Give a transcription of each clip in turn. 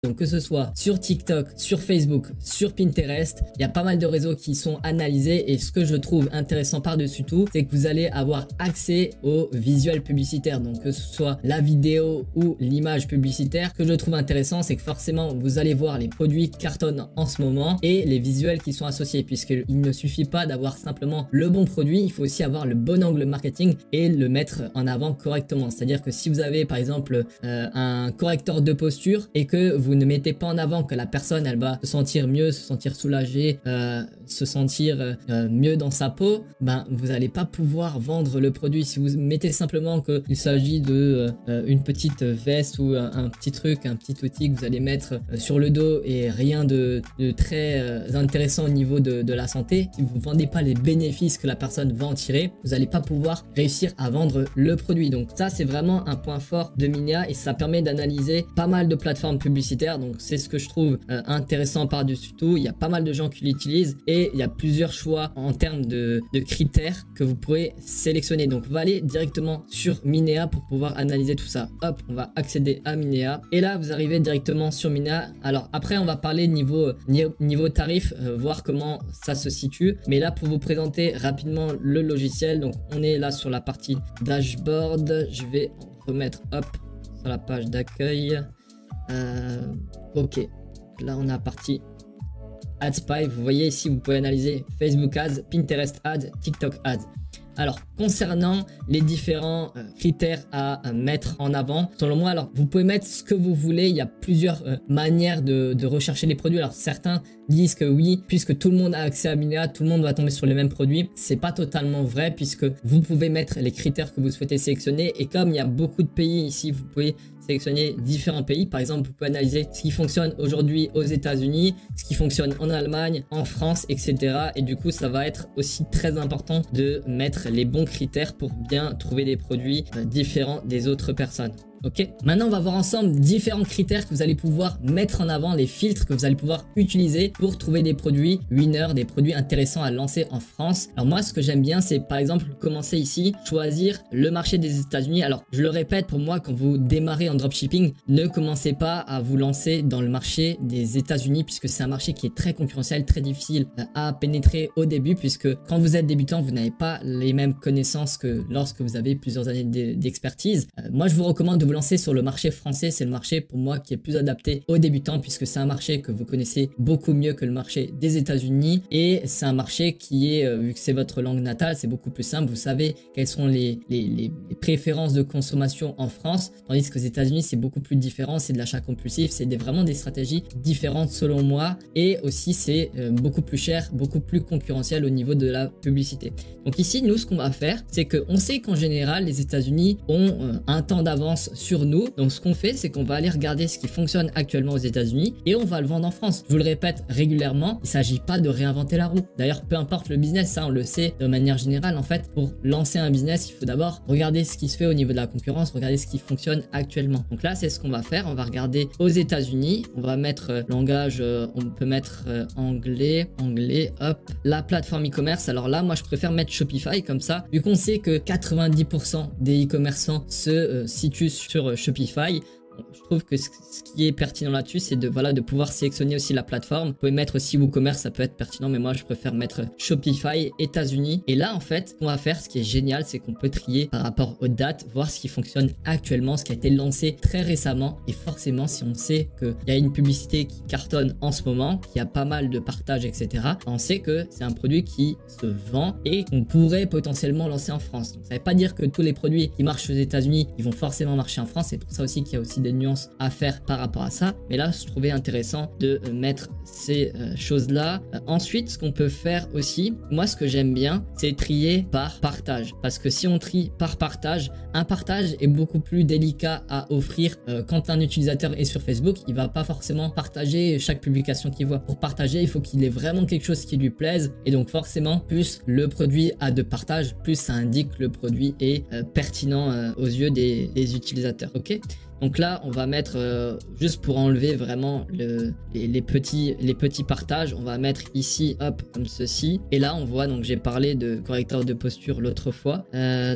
Donc que ce soit sur TikTok, sur Facebook, sur Pinterest, il y a pas mal de réseaux qui sont analysés et ce que je trouve intéressant par-dessus tout, c'est que vous allez avoir accès aux visuels publicitaires. Donc que ce soit la vidéo ou l'image publicitaire, ce que je trouve intéressant, c'est que forcément vous allez voir les produits qui cartonnent en ce moment et les visuels qui sont associés, puisqu'il ne suffit pas d'avoir simplement le bon produit, il faut aussi avoir le bon angle marketing et le mettre en avant correctement. C'est-à-dire que si vous avez par exemple un correcteur de posture et que vous ne mettez pas en avant que la personne elle va se sentir mieux, se sentir soulagée, se sentir mieux dans sa peau, ben vous n'allez pas pouvoir vendre le produit. Si vous mettez simplement qu'il s'agit de une petite veste ou un petit truc, un petit outil que vous allez mettre sur le dos et rien de très intéressant au niveau de la santé, si vous ne vendez pas les bénéfices que la personne va en tirer, vous n'allez pas pouvoir réussir à vendre le produit. Donc ça c'est vraiment un point fort de Minea et ça permet d'analyser pas mal de plateformes publicitaires. Donc c'est ce que je trouve intéressant par-dessus tout. Il y a pas mal de gens qui l'utilisent et il y a plusieurs choix en termes de critères que vous pourrez sélectionner. Donc on va aller directement sur Minea pour pouvoir analyser tout ça. Hop, on va accéder à Minea et là vous arrivez directement sur Minea. Alors après on va parler niveau tarif, voir comment ça se situe, mais là pour vous présenter rapidement le logiciel, donc on est là sur la partie dashboard. Je vais remettre hop sur la page d'accueil. Ok, là on a partie AdSpy. Vous voyez ici, vous pouvez analyser Facebook Ads, Pinterest Ads, TikTok Ads. Alors, concernant les différents critères à mettre en avant, selon moi, alors vous pouvez mettre ce que vous voulez. Il y a plusieurs manières de rechercher les produits. Alors, certains disent que oui, puisque tout le monde a accès à Minea, tout le monde va tomber sur les mêmes produits. C'est pas totalement vrai puisque vous pouvez mettre les critères que vous souhaitez sélectionner. Et comme il y a beaucoup de pays ici, vous pouvez sélectionner différents pays. Par exemple, vous pouvez analyser ce qui fonctionne aujourd'hui aux États-Unis, ce qui fonctionne en Allemagne, en France, etc. Et du coup, ça va être aussi très important de mettre les bons critères pour bien trouver des produits différents des autres personnes. Ok, maintenant on va voir ensemble différents critères que vous allez pouvoir mettre en avant, les filtres que vous allez pouvoir utiliser pour trouver des produits winners, des produits intéressants à lancer en France. Alors moi ce que j'aime bien c'est par exemple commencer ici, choisir le marché des États-Unis. Alors je le répète, pour moi quand vous démarrez en dropshipping, ne commencez pas à vous lancer dans le marché des États-Unis puisque c'est un marché qui est très concurrentiel, très difficile à pénétrer au début puisque quand vous êtes débutant vous n'avez pas les mêmes connaissances que lorsque vous avez plusieurs années d'expertise. Moi je vous recommande de vous lancer sur le marché français. C'est le marché pour moi qui est plus adapté aux débutants puisque c'est un marché que vous connaissez beaucoup mieux que le marché des États-Unis et c'est un marché qui est, vu que c'est votre langue natale, c'est beaucoup plus simple. Vous savez quelles sont les préférences de consommation en France, tandis qu'aux États-Unis c'est beaucoup plus différent, c'est de l'achat compulsif, c'est vraiment des stratégies différentes selon moi et aussi c'est beaucoup plus cher, beaucoup plus concurrentiel au niveau de la publicité. Donc ici nous ce qu'on va faire c'est qu'on sait qu'en général les États-Unis ont un temps d'avance sur nous. Donc ce qu'on fait c'est qu'on va aller regarder ce qui fonctionne actuellement aux États-Unis et on va le vendre en France. Je vous le répète régulièrement, il ne s'agit pas de réinventer la roue. D'ailleurs peu importe le business, ça on le sait de manière générale. En fait pour lancer un business il faut d'abord regarder ce qui se fait au niveau de la concurrence, regarder ce qui fonctionne actuellement. Donc là c'est ce qu'on va faire, on va regarder aux États-Unis, on va mettre langage, on peut mettre anglais, hop, la plateforme e-commerce. Alors là moi je préfère mettre Shopify comme ça, vu qu'on sait que 90% des e-commerçants se situent sur Shopify. Je trouve que ce qui est pertinent là-dessus, c'est de pouvoir sélectionner aussi la plateforme. Vous pouvez mettre aussi WooCommerce, ça peut être pertinent, mais moi je préfère mettre Shopify, États-Unis. Et là, en fait, ce qu'on va faire, ce qui est génial, c'est qu'on peut trier par rapport aux dates, voir ce qui fonctionne actuellement, ce qui a été lancé très récemment. Et forcément, si on sait qu'il y a une publicité qui cartonne en ce moment, qu'il y a pas mal de partages, etc., on sait que c'est un produit qui se vend et qu'on pourrait potentiellement lancer en France. Donc, ça ne veut pas dire que tous les produits qui marchent aux États-Unis, ils vont forcément marcher en France. C'est pour ça aussi qu'il y a aussi des nuances à faire par rapport à ça, mais là je trouvais intéressant de mettre ces choses là. Ensuite ce qu'on peut faire aussi, moi ce que j'aime bien c'est trier par partage, parce que si on trie par partage, un partage est beaucoup plus délicat à offrir. Quand un utilisateur est sur Facebook, il va pas forcément partager chaque publication qu'il voit. Pour partager il faut qu'il ait vraiment quelque chose qui lui plaise, et donc forcément plus le produit a de partage, plus ça indique que le produit est pertinent aux yeux des utilisateurs. Ok, Donc là, on va mettre, juste pour enlever vraiment les petits partages, on va mettre ici, hop, comme ceci. Et là, on voit, donc j'ai parlé de correcteur de posture l'autre fois.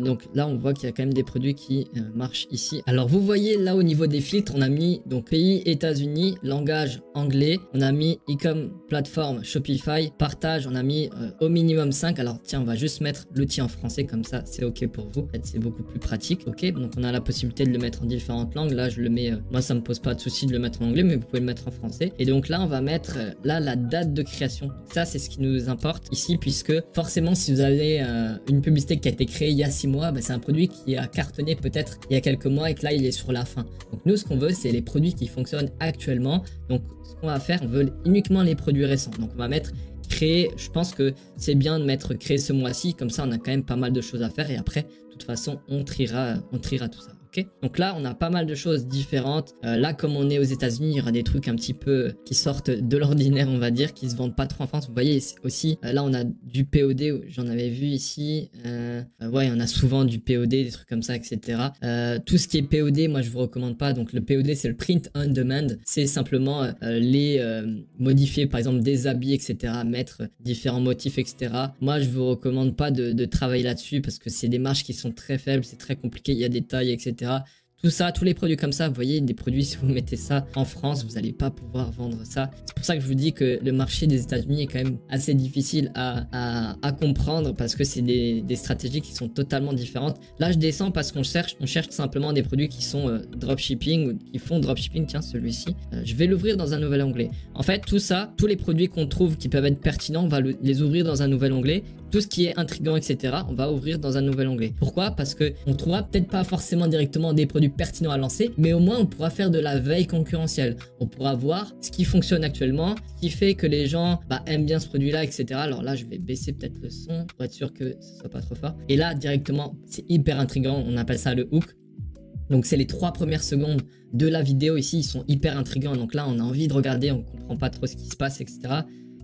Donc là, on voit qu'il y a quand même des produits qui marchent ici. Alors vous voyez là au niveau des filtres, on a mis donc pays États-Unis, langage anglais, on a mis e-com plateforme Shopify, partage, on a mis au minimum 5. Alors tiens, on va juste mettre l'outil en français, comme ça c'est ok pour vous, c'est beaucoup plus pratique. Ok, donc on a la possibilité de le mettre en différentes langues. Là je le mets, moi ça me pose pas de souci de le mettre en anglais, mais vous pouvez le mettre en français. Et donc là on va mettre là la date de création. Ça c'est ce qui nous importe ici, puisque forcément si vous avez une publicité qui a été créée il y a 6 mois, bah, c'est un produit qui a cartonné peut-être il y a quelques mois et que là il est sur la fin. Donc nous ce qu'on veut, c'est les produits qui fonctionnent actuellement. Donc ce qu'on va faire, on veut uniquement les produits récents. Donc on va mettre créer. Je pense que c'est bien de mettre créer ce mois-ci, comme ça on a quand même pas mal de choses à faire et après de toute façon on triera tout ça. Okay. Donc là, on a pas mal de choses différentes. Là, comme on est aux États-Unis, il y aura des trucs un petit peu qui sortent de l'ordinaire, on va dire, qui se vendent pas trop en France. Vous voyez aussi, là, on a du POD. J'en avais vu ici. Ouais, on a souvent du POD, des trucs comme ça, etc. Tout ce qui est POD, moi, je vous recommande pas. Donc, le POD, c'est le print on demand. C'est simplement les modifier, par exemple, des habits, etc. Mettre différents motifs, etc. Moi, je vous recommande pas de travailler là-dessus parce que c'est des marges qui sont très faibles, c'est très compliqué. Il y a des tailles, etc. Tout ça, tous les produits comme ça, vous voyez, des produits, si vous mettez ça en France, vous n'allez pas pouvoir vendre ça. C'est pour ça que je vous dis que le marché des États-Unis est quand même assez difficile à comprendre parce que c'est des stratégies qui sont totalement différentes. Là, je descends parce qu'on cherche simplement des produits qui sont dropshipping ou qui font dropshipping. Tiens, celui-ci, je vais l'ouvrir dans un nouvel onglet. En fait, tout ça, tous les produits qu'on trouve qui peuvent être pertinents, on va les ouvrir dans un nouvel onglet. Tout ce qui est intriguant, etc., on va ouvrir dans un nouvel onglet. Pourquoi? Parce que on trouvera peut-être pas forcément directement des produits pertinents à lancer, mais au moins on pourra faire de la veille concurrentielle. On pourra voir ce qui fonctionne actuellement, ce qui fait que les gens aiment bien ce produit-là, etc. Alors là, je vais baisser peut-être le son pour être sûr que ce soit pas trop fort. Et là, directement, c'est hyper intriguant. On appelle ça le hook. Donc c'est les 3 premières secondes de la vidéo ici, ils sont hyper intrigants. Donc là, on a envie de regarder, on comprend pas trop ce qui se passe, etc.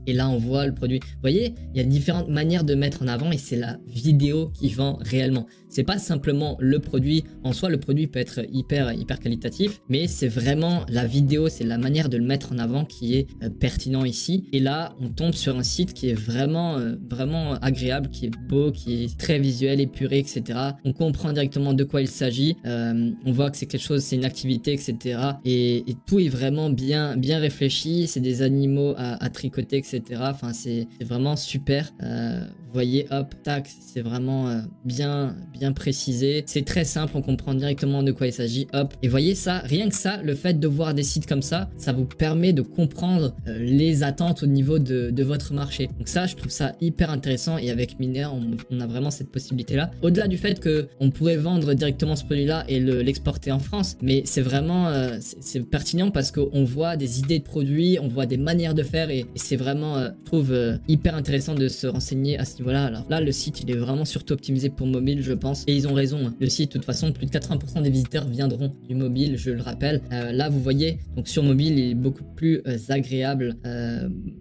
Et là, on voit le produit. Vous voyez, il y a différentes manières de mettre en avant et c'est la vidéo qui vend réellement. C'est pas simplement le produit. En soi, le produit peut être hyper qualitatif, mais c'est vraiment la vidéo, c'est la manière de le mettre en avant qui est pertinent ici. Et là, on tombe sur un site qui est vraiment agréable, qui est beau, qui est très visuel, épuré, etc. On comprend directement de quoi il s'agit. On voit que c'est quelque chose, c'est une activité, etc. Et tout est vraiment bien réfléchi. C'est des animaux à tricoter, etc. Enfin, c'est vraiment super. Vous voyez, hop, tac, c'est vraiment bien précisé. C'est très simple, on comprend directement de quoi il s'agit, hop. Et voyez ça, rien que ça, le fait de voir des sites comme ça, ça vous permet de comprendre les attentes au niveau de votre marché. Donc ça, je trouve ça hyper intéressant et avec Minea, on a vraiment cette possibilité-là. Au-delà du fait qu'on pourrait vendre directement ce produit-là et l'exporter en France, mais c'est vraiment c'est pertinent parce qu'on voit des idées de produits, on voit des manières de faire et c'est vraiment, je trouve, hyper intéressant de se renseigner à ce niveau-là. Alors là, le site, il est vraiment surtout optimisé pour mobile, je pense. Et ils ont raison. Le site, de toute façon, plus de 80% des visiteurs viendront du mobile, je le rappelle. Là, vous voyez, donc sur mobile, il est beaucoup plus agréable.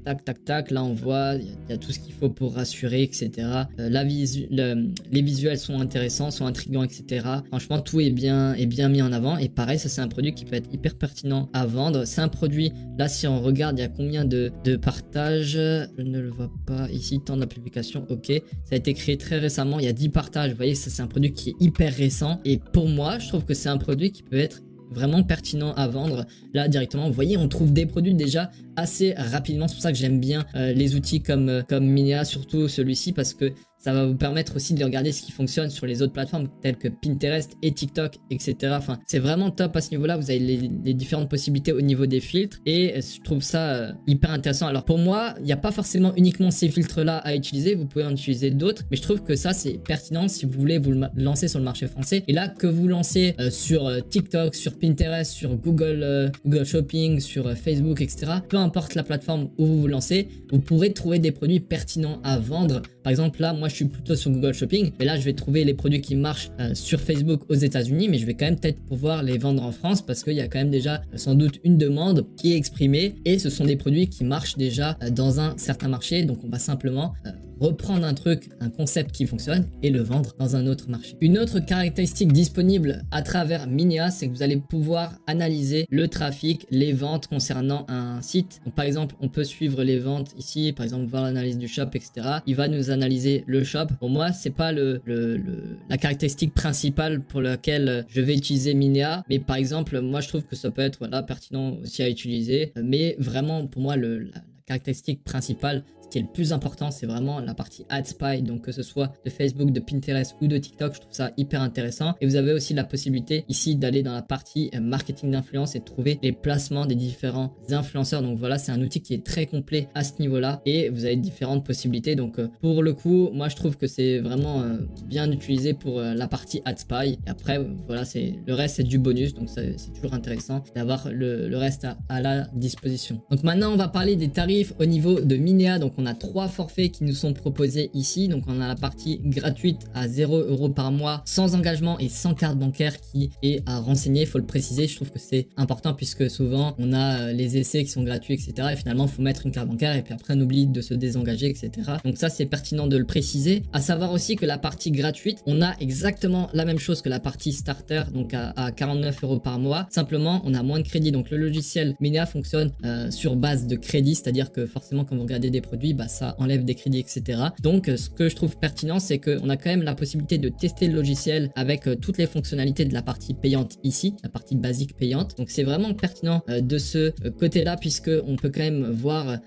Tac, tac, tac. Là, on voit, il y a tout ce qu'il faut pour rassurer, etc. Les visuels sont intéressants, sont intrigants, etc. Franchement, tout est bien mis en avant. Et pareil, ça, c'est un produit qui peut être hyper pertinent à vendre. C'est un produit, là, si on regarde, il y a combien de partages? Je ne le vois pas ici, temps de la publication. Ok, ça a été créé très récemment. Il y a 10 partages. Vous voyez, ça, c'est un produit qui est hyper récent. Et pour moi, je trouve que c'est un produit qui peut être vraiment pertinent à vendre là directement. Vous voyez, on trouve des produits déjà assez rapidement. C'est pour ça que j'aime bien les outils comme Minea, surtout celui-ci, parce que ça va vous permettre aussi de regarder ce qui fonctionne sur les autres plateformes telles que Pinterest et TikTok, etc. Enfin, c'est vraiment top à ce niveau-là. Vous avez les différentes possibilités au niveau des filtres et je trouve ça hyper intéressant. Alors pour moi, il n'y a pas forcément uniquement ces filtres-là à utiliser. Vous pouvez en utiliser d'autres, mais je trouve que ça, c'est pertinent si vous voulez vous lancer sur le marché français. Et là, que vous lancez sur TikTok, sur Pinterest, sur Google Shopping, sur Facebook, etc. Peu importe la plateforme où vous vous lancez, vous pourrez trouver des produits pertinents à vendre. Par exemple, là, moi, je suis plutôt sur Google Shopping, mais là, je vais trouver les produits qui marchent sur Facebook aux États-Unis, mais je vais quand même peut-être pouvoir les vendre en France parce qu'il y a quand même déjà sans doute une demande qui est exprimée et ce sont des produits qui marchent déjà dans un certain marché. Donc, on va simplement reprendre un truc, un concept qui fonctionne et le vendre dans un autre marché. Une autre caractéristique disponible à travers Minea, c'est que vous allez pouvoir analyser le trafic, les ventes concernant un site. Donc, par exemple, on peut suivre les ventes ici, par exemple voir l'analyse du shop, etc. Il va nous analyser le shop. Pour moi, c'est pas la caractéristique principale pour laquelle je vais utiliser Minea, mais par exemple, moi je trouve que ça peut être voilà, pertinent aussi à utiliser, mais vraiment pour moi la caractéristique principale, ce qui est le plus important, c'est vraiment la partie AdSpy, donc que ce soit de Facebook, de Pinterest ou de TikTok, je trouve ça hyper intéressant. Et vous avez aussi la possibilité ici d'aller dans la partie marketing d'influence et de trouver les placements des différents influenceurs. Donc voilà, c'est un outil qui est très complet à ce niveau-là et vous avez différentes possibilités. Donc pour le coup, moi je trouve que c'est vraiment bien utilisé pour la partie AdSpy. Et après, voilà, le reste c'est du bonus, donc c'est toujours intéressant d'avoir le reste à la disposition. Donc maintenant, on va parler des tarifs au niveau de Minea. Donc on a 3 forfaits qui nous sont proposés ici. Donc on a la partie gratuite à 0 € par mois, sans engagement et sans carte bancaire qui est à renseigner, il faut le préciser. Je trouve que c'est important puisque souvent on a les essais qui sont gratuits, etc. Et finalement il faut mettre une carte bancaire et puis après on oublie de se désengager, etc. Donc ça c'est pertinent de le préciser. À savoir aussi que la partie gratuite, on a exactement la même chose que la partie starter, donc à 49 € par mois. Simplement on a moins de crédit. Donc le logiciel Minea fonctionne sur base de crédit, c'est-à-dire que forcément quand vous regardez des produits, bah, ça enlève des crédits, etc. Donc ce que je trouve pertinent, c'est qu'on a quand même la possibilité de tester le logiciel avec toutes les fonctionnalités de la partie payante ici, la partie basique payante. Donc c'est vraiment pertinent de ce côté-là, puisque on peut quand même voir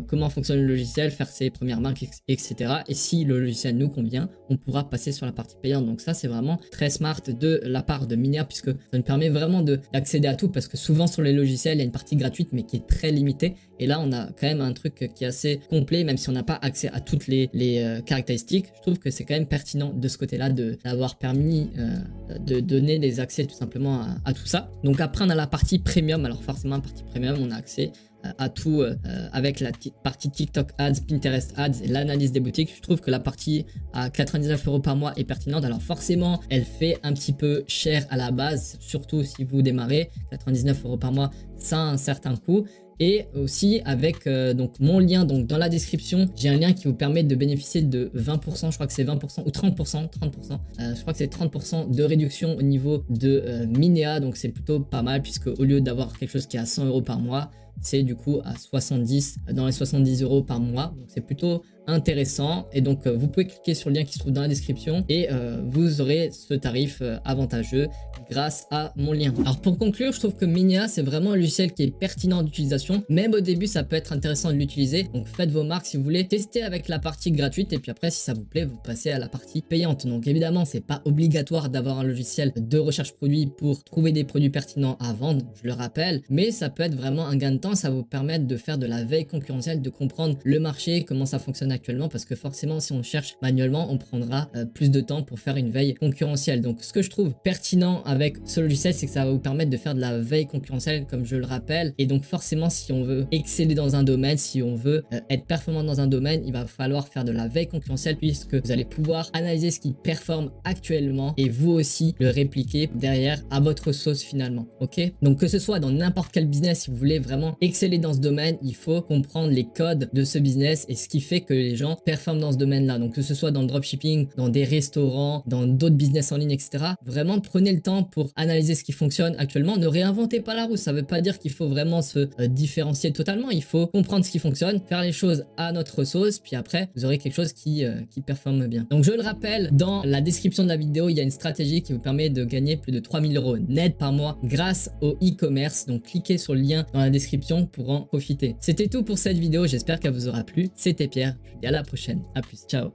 comment fonctionne le logiciel, faire ses premières marques, etc. Et si le logiciel nous convient, on pourra passer sur la partie payante. Donc ça c'est vraiment très smart de la part de Minea, puisque ça nous permet vraiment d'accéder à tout, parce que souvent sur les logiciels il y a une partie gratuite mais qui est très limitée, et là on a quand même un truc qui est assez complet, même si on n'a pas accès à toutes les caractéristiques. Je trouve que c'est quand même pertinent de ce côté-là d'avoir permis de donner des accès tout simplement à tout ça. Donc après on a la partie premium. Alors forcément, la partie premium, on a accès à tout avec la partie TikTok Ads, Pinterest Ads et l'analyse des boutiques. Je trouve que la partie à 99 € par mois est pertinente. Alors forcément, elle fait un petit peu cher à la base, surtout si vous démarrez. 99 € par mois, ça a un certain coût. Et aussi avec donc mon lien, donc dans la description, j'ai un lien qui vous permet de bénéficier de 20%, je crois que c'est 20% ou 30%, je crois que c'est 30% de réduction au niveau de Minea. Donc c'est plutôt pas mal, puisque au lieu d'avoir quelque chose qui est à 100 € par mois, c'est du coup à 70, dans les 70 € par mois. Donc c'est plutôt intéressant. Et donc vous pouvez cliquer sur le lien qui se trouve dans la description et vous aurez ce tarif avantageux grâce à mon lien. Alors pour conclure, je trouve que Minea, c'est vraiment un logiciel qui est pertinent d'utilisation. Même au début, ça peut être intéressant de l'utiliser. Donc faites vos marques si vous voulez. Tester avec la partie gratuite et puis après, si ça vous plaît, vous passez à la partie payante. Donc évidemment, c'est pas obligatoire d'avoir un logiciel de recherche produit pour trouver des produits pertinents à vendre, je le rappelle, mais ça peut être vraiment un gain de temps. Ça va vous permettre de faire de la veille concurrentielle, de comprendre le marché, comment ça fonctionne actuellement, parce que forcément si on cherche manuellement, on prendra plus de temps pour faire une veille concurrentielle. Donc ce que je trouve pertinent avec ce logiciel, c'est que ça va vous permettre de faire de la veille concurrentielle, comme je le rappelle. Et donc forcément, si on veut exceller dans un domaine, si on veut être performant dans un domaine, il va falloir faire de la veille concurrentielle, puisque vous allez pouvoir analyser ce qui performe actuellement et vous aussi le répliquer derrière à votre sauce finalement. Ok, donc que ce soit dans n'importe quel business, si vous voulez vraiment exceller dans ce domaine, il faut comprendre les codes de ce business et ce qui fait que les gens performent dans ce domaine-là. Donc que ce soit dans le dropshipping, dans des restaurants, dans d'autres business en ligne, etc. Vraiment prenez le temps pour analyser ce qui fonctionne actuellement. Ne réinventez pas la roue. Ça ne veut pas dire qu'il faut vraiment se différencier totalement. Il faut comprendre ce qui fonctionne, faire les choses à notre sauce, puis après vous aurez quelque chose qui performe bien. Donc je le rappelle, dans la description de la vidéo, il y a une stratégie qui vous permet de gagner plus de 3000 € net par mois grâce au e-commerce. Donc cliquez sur le lien dans la description pour en profiter. C'était tout pour cette vidéo. J'espère qu'elle vous aura plu. C'était Pierre. Je vous dis à la prochaine. À plus. Ciao.